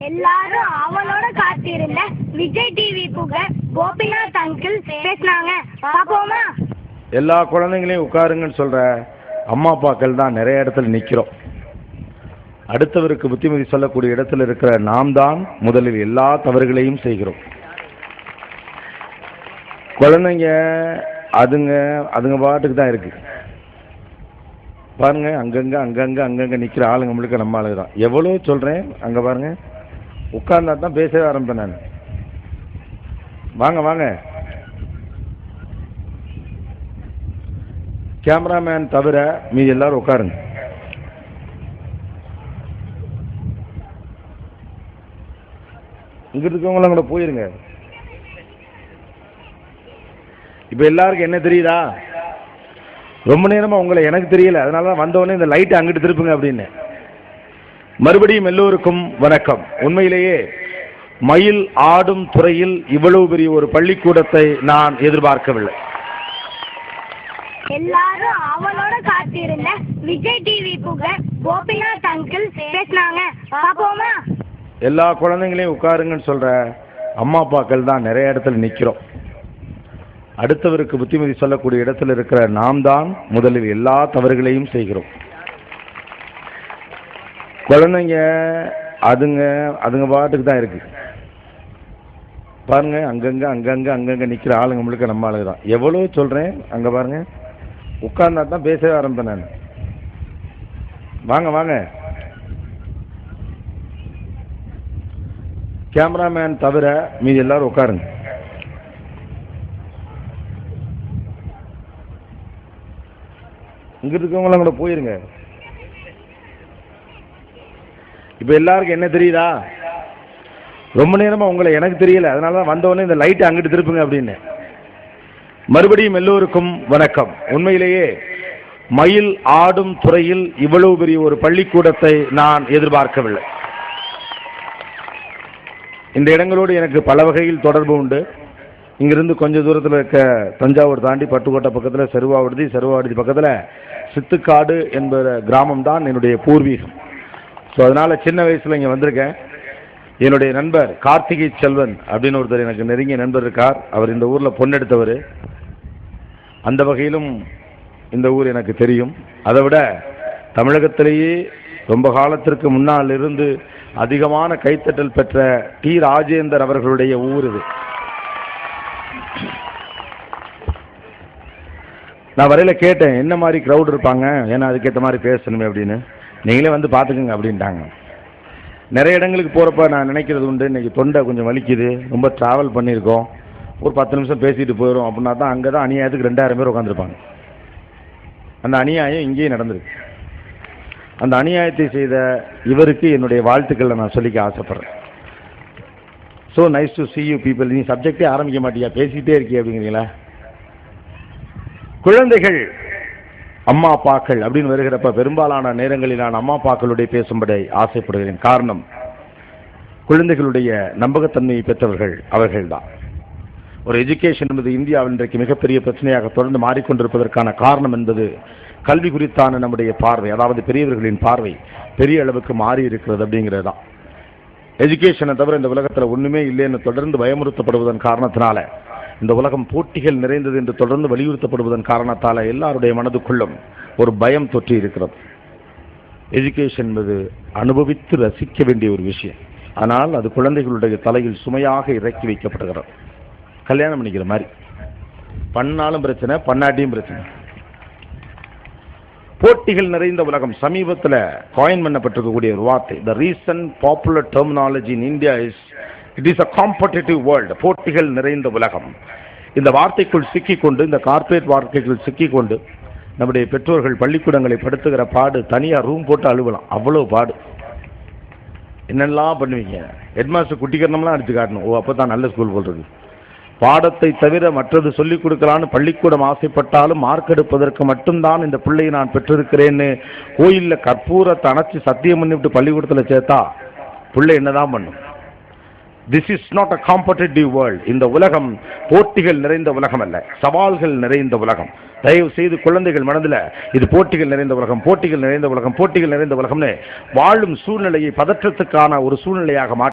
எல்லாரும் அவளோட காத்திருந்த விஜய் டிவி புகழ் கோபிநாத் அங்கிள் பேசினாங்க. பாப்போமா? எல்லா குழந்தைங்களையும் உட்காருங்கன்னு சொல்ற அம்மா அப்பாக்கள் தான் நிறைய இடத்துல நிற்கிறோம். அடுத்தவருக்கு புத்திமதி சொல்லக்கூடிய இடத்துல இருக்கிற நாம் தான் முதலில் எல்லா தவறுகளையும் செய்கிறோம். குழந்தைங்க அதுங்க பாட்டுக்கு தான் இருக்கு. பாருங்க, அங்கங்க நிற்கிற ஆளுங்க முழுக்க நம்ம ஆளுங்க தான். எவ்வளோ சொல்றேன், அங்க பாருங்க, உட்கார்ந்தா தான் பேசவே ஆரம்பிப்பேன் நான். வாங்க வாங்க, கேமராமேன் தவிர மீதி எல்லாரும் உட்காருங்க. இங்க இருக்கவங்களும் கூட போயிருங்க. இப்ப எல்லாருக்கும் என்ன தெரியுதா? ரொம்ப நேரமா உங்களை எனக்கு தெரியல, அதனாலதான் வந்தவொடனே இந்த லைட்டை அங்கிட்டு திருப்புங்க அப்படின்னு. மறுபடியும் எல்லோருக்கும் வணக்கம். உண்மையிலேயே மயில் ஆடும் துறையில் இவ்வளவு பெரிய ஒரு பள்ளிக்கூடத்தை நான் எதிர்பார்க்கவில்லை. எல்லாரும் அவளோட காத்திருந்த விஜய் டிவி புகழ் கோபிநாத் அங்கிள் பேசினாங்க. பாப்போமா? எல்லா குழந்தைங்களையும் உட்காருங்கன்னு சொல்ற அம்மா அப்பாக்கள் தான் நிறைய இடத்துல நிற்கிறோம். அடுத்தவருக்கு புத்திமதி சொல்லக்கூடிய இடத்துல இருக்கிற நாம் தான் முதலில் எல்லா தவறுகளையும் செய்கிறோம். குழந்தைங்க அதுங்க பாட்டுக்கு தான் இருக்கு. பாருங்க, அங்கங்க நிற்கிற ஆளுங்க முழுக்க நம்ம ஆளுங்க தான். எவ்வளோ சொல்றேன், அங்க பாருங்க, உட்கார்ந்தா தான் பேசவே ஆரம்பிப்பேன் நான். வாங்க வாங்க, கேமராமேன் தவிர மீதி எல்லாரும் உட்காருங்க. இங்க இருக்கவங்களும் கூட போயிருங்க. இப்ப எல்லாருக்கும் என்ன தெரியுதா? ரொம்ப நேரமா உங்களை எனக்கு தெரியல, அதனாலதான் வந்தவொடனே இந்த லைட்டை அங்கிட்டு திருப்புங்க அப்படின்னு. மறுபடியும் எல்லோருக்கும் வணக்கம். உண்மையிலேயே மயில் ஆடும் துறையில் இவ்வளவு பெரிய ஒரு பள்ளிக்கூடத்தை நான் எதிர்பார்க்கவில்லை. இந்த இடங்களோடு எனக்கு பல வகையில் தொடர்பு உண்டு. இங்கிருந்து கொஞ்ச தூரத்தில் இருக்க தஞ்சாவூர் தாண்டி பட்டுக்கோட்டை பக்கத்தில் செருவாவடுதி பக்கத்தில் சித்துக்காடு என்பற கிராமம் தான் என்னுடைய பூர்வீகம். ஸோ அதனால சின்ன வயசுல இங்கே வந்திருக்கேன். என்னுடைய நண்பர் கார்த்திகை செல்வன் அப்படின்னு ஒருத்தர் எனக்கு நெருங்கிய நண்பர் இருக்கார். அவர் இந்த ஊரில் பொண்ணெடுத்தவர். அந்த வகையிலும் இந்த ஊர் எனக்கு தெரியும். அதை விட தமிழகத்திலேயே ரொம்ப காலத்திற்கு முன்னால் இருந்து அதிகமான கைத்தட்டல் பெற்ற டி ராஜேந்தர் அவர்களுடைய ஊர் இது. நான் வரையில கேட்டேன், என்ன மாதிரி கிரௌட் இருப்பாங்க, ஏன்னா அதுக்கேற்ற மாதிரி பேசணுமே அப்படின்னு. நீங்களே வந்து பார்த்துக்குங்க அப்படின்ட்டாங்க. நிறைய இடங்களுக்கு போகிறப்ப நான் நினைக்கிறது உண்டு, இன்னைக்கு தொண்டை கொஞ்சம் வலிக்குது, ரொம்ப ட்ராவல் பண்ணியிருக்கோம், ஒரு 10 நிமிஷம் பேசிட்டு போயிடும் அப்படின்னா தான் அங்கே தான் அநியாயத்துக்கு 2000 பேர் உட்காந்துருப்பாங்க. அந்த அநியாயம் இங்கேயும் நடந்திருக்கு. அந்த அநியாயத்தை செய்த இவருக்கு என்னுடைய வாழ்த்துக்களை நான் சொல்லிக்க ஆசைப்படுறேன். So nice to see you people. நீ சப்ஜெக்டே ஆரம்பிக்க மாட்டியா, பேசிக்கிட்டே இருக்கிய அப்படிங்கிறீங்களா? குழந்தைகள் அம்மா அப்பாக்கள் அப்படின்னு வருகிறப்ப பெரும்பாலான நேரங்களில் நான் அம்மா அப்பாக்களுடைய பேசும்படி ஆசைப்படுகிறேன். காரணம், குழந்தைகளுடைய நம்பகத்தன்மையை பெற்றவர்கள் அவர்கள்தான். ஒரு எஜுகேஷன் என்பது இந்தியாவில் இன்றைக்கு மிகப்பெரிய பிரச்சனையாக தொடர்ந்து மாறிக்கொண்டிருப்பதற்கான காரணம் என்பது கல்வி குறித்தான நம்முடைய பார்வை, அதாவது பெரியவர்களின் பார்வை பெரிய அளவுக்கு மாறி இருக்கிறது அப்படிங்கிறது தான். எஜுகேஷனை தவிர இந்த உலகத்தில் ஒண்ணுமே இல்லைன்னு தொடர்ந்து பயமுறுத்தப்படுவதன் காரணத்தினால, இந்த உலகம் போட்டிகள் நிறைந்தது என்று தொடர்ந்து வலியுறுத்தப்படுவதன் காரணத்தால எல்லாருடைய மனதுக்குள்ளும் ஒரு பயம் தொற்றி இருக்கிறது. எஜுகேஷன் என்பது அனுபவித்து ரசிக்க வேண்டிய ஒரு விஷயம். ஆனால் அது குழந்தைகளுடைய தலையில் சுமையாக இறக்கி வைக்கப்படுகிறது. கல்யாணம் பண்ணிக்கிற மாதிரி, பண்ணாலும் பிரச்சனை, பண்ணாட்டியும் பிரச்சனை. போட்டிகள் நிறைந்த உலகம். சமீபத்தில் காயின் பண்ணப்பட்டிருக்கக்கூடிய ஒரு வார்த்தை, the recent popular terminology in India is it is a competitive world. போட்டிகள் நிறைந்த உலகம். இந்த வார்த்தைக்குள் சிக்கிக்கொண்டு, இந்த கார்ப்பரேட் வார்த்தைக்குள் சிக்கிக்கொண்டு நம்முடைய பெற்றோர்கள் பள்ளிக்கூடங்களை படுத்துகிற பாடு, தனியாக ரூம் போட்டு அழுவலாம், அவ்வளோ பாடு. என்னெல்லாம் பண்ணுவீங்க? ஹெட்மாஸ்டர் குட்டிக்கரணம்லாம் அடிச்சு காட்டணும். ஓ, அப்போ தான் நல்ல ஸ்கூல் போடுறது. பாடத்தை தவிர மற்றது சொல்லிக் கொடுக்கலான்னு பள்ளிக்கூடம் ஆசைப்பட்டாலும் மார்க் எடுப்பதற்கு மட்டும்தான் இந்த பிள்ளையை நான் பெற்றிருக்கிறேன்னு கோயிலில் கற்பூரத்தை அணைச்சி சத்தியம் பண்ணிவிட்டு பள்ளிக்கூடத்தில் சேர்த்தா பிள்ளை என்னதான் பண்ணும்? This is not a competitive world. இந்த உலகம் போட்டிகள் நிறைந்த உலகம் அல்ல, சவால்கள் நிறைந்த உலகம். தயவு செய்து குழந்தைகள் மனதில் இது போட்டிகள் நிறைந்த உலகம், போட்டிகள் நிறைந்த உலகம், போட்டிகள் நிறைந்த உலகம்னு வாழும் சூழ்நிலையை பதற்றத்துக்கான ஒரு சூழ்நிலையாக மாற்ற